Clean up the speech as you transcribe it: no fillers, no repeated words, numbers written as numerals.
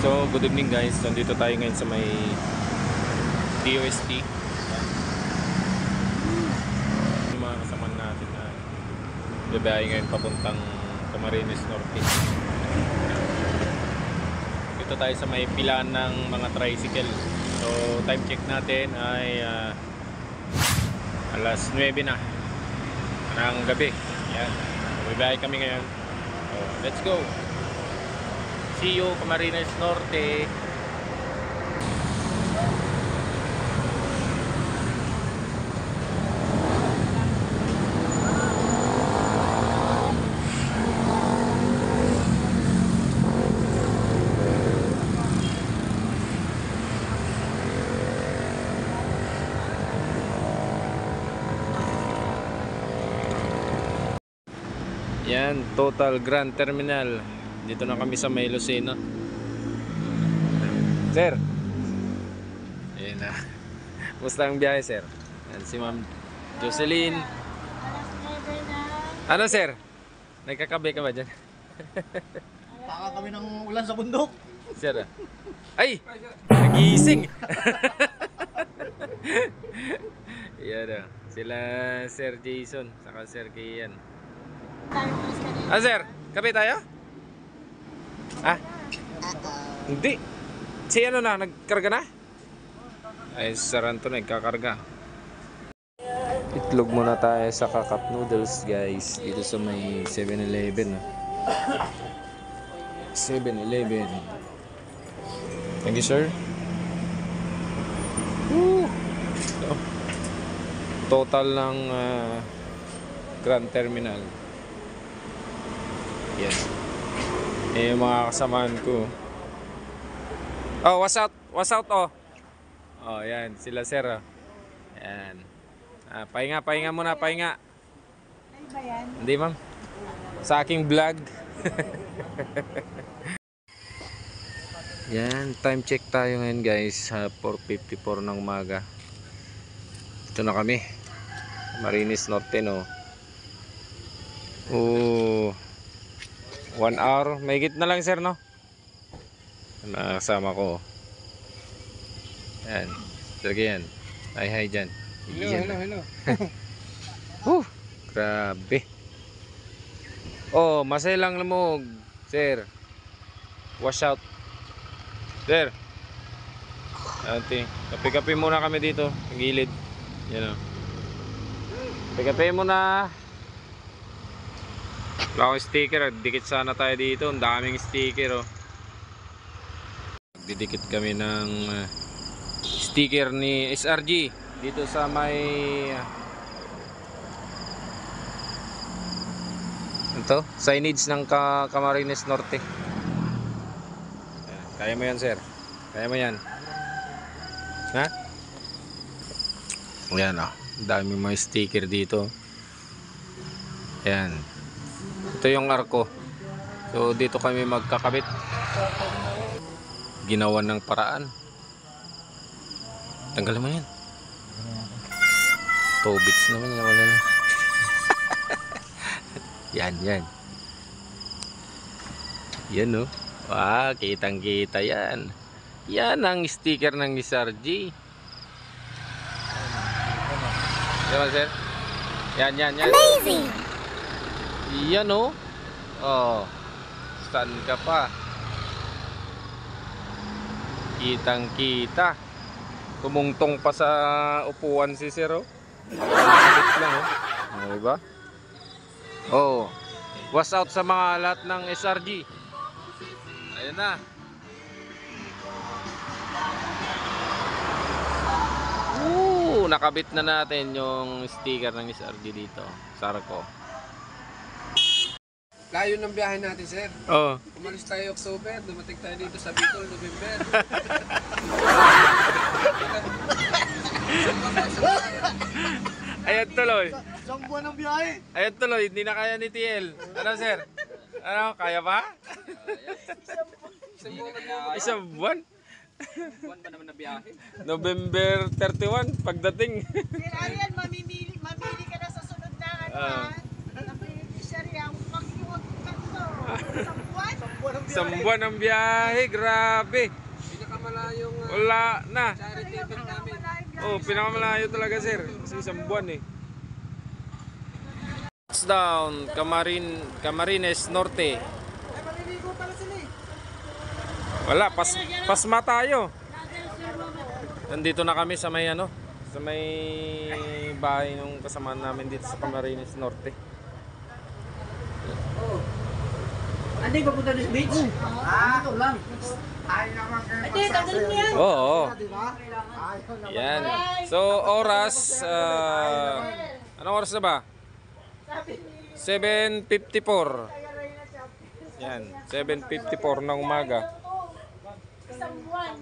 So, good evening guys. Nandito tayo ngayon sa may DOST. Yung mga kasama natin na babae ngayon papuntang Camarines Norte. Dito tayo sa may pilaan ng mga tricycle. So, time check natin ay alas 9 na ng gabi. Yan. Babae kami ngayon. So, let's go! See you, Camarines Norte. Yan, Total Grand Terminal. Dito na kami sa May Lucena. Sir. Ayan na. Musta ang biyahe, sir? Yan, si Ma'am Jocelyn. Ano, sir? Nagkakabe ka ba dyan? Taka kami ng ulan sa bundok. Sir, ay! Nagising! Yan na. Sila Sir Jason, saka Sir Kian. Ah, sir? Kape tayo? Ah? Hindi. Si ano na, nagkarga na? Ay, saranto na, nagkakarga. Itlog muna tayo sa kakap noodles, guys. Dito sa may 7-Eleven. 7-Eleven. Thank you, sir. Woo! So, total ng Grand Terminal. Yan. Eh, yung mga kasamaan ko. Oh, what's out? What's out, oh. Oh, yan. Sila, sir. Oh. Yan. Ah, pahinga muna, pahinga. Ay ba yan? Hindi, ma'am. Sa aking vlog. Yan. Time check tayo ngayon, guys. 4:54 ng umaga. Ito na kami. Camarines Norte, no. Oh. 1 hour, may higit na lang, sir, no? Nakasama ko. Yan. Talaga yan. Hi dyan. Hello. Grabe. Oh, masaya lang lamog, sir. Wash out. Sir. Ate, kape-kape muna kami dito. Sa gilid. Yan o. Kape-kape muna. Wala akong sticker, dikit sana tayo dito. Ang daming sticker, oh. Didikit kami ng sticker ni SRG dito sa may ito, signage ng Camarines Norte. Kaya mo yan, sir? Kaya mo yan? Ha? Ayan, oh. Daming mga sticker dito. Ayan. Ito yung arko. So dito kami magkakabit. Ginawa ng paraan. Tanggalin mo yan. 2 bits naman yan. Wala na. Yan. Yan, no. Ah, kitang kita yan. Yan ang sticker ng SRG. Diba, sir? Yan. Amazing! Yan, oh. Oh. Saan ka pa? Kitang kita. Tumungtong pa sa upuan si sir, oh. Kapit lang, oh. Diba? Oh. What's out sa mga lahat ng SRG. Ayan na. Nakabit na natin yung sticker ng SRG dito. Sarko. Layo ng biyahe natin, sir. Oh. Umalis tayo October, dumating tayo dito sa Bicol, November. Ayan tuloy. Isang buwan ng biyahe. Ayan tuloy, hindi na kaya ni TL. Ano, sir? Ano, kaya ba? Isang buwan? Buwan ba naman na biyahe? November 31, pagdating. Sir Ariel, mamili ka na sa sunod na ano ha? Ng beneficiary ang pag-iwag ka to. Isang buwan ang biyahe, grabe. Pinakamalayong Wala na. charity event namin. Oh, pinakamalayo talaga sir. Kasi isang buwan eh. Touchdown, Camarines Norte. Wala, pasma tayo. Nandito na kami sa may ano, sa may bahay ng kasamaan namin dito sa Camarines Norte. Hindi ko punta sa beach. Ito lang. Ate, tanggalin mo yan. Oo. Yan. So, oras, anong oras na ba? 7:54. Yan, 7:54 ng umaga. Isang buwan.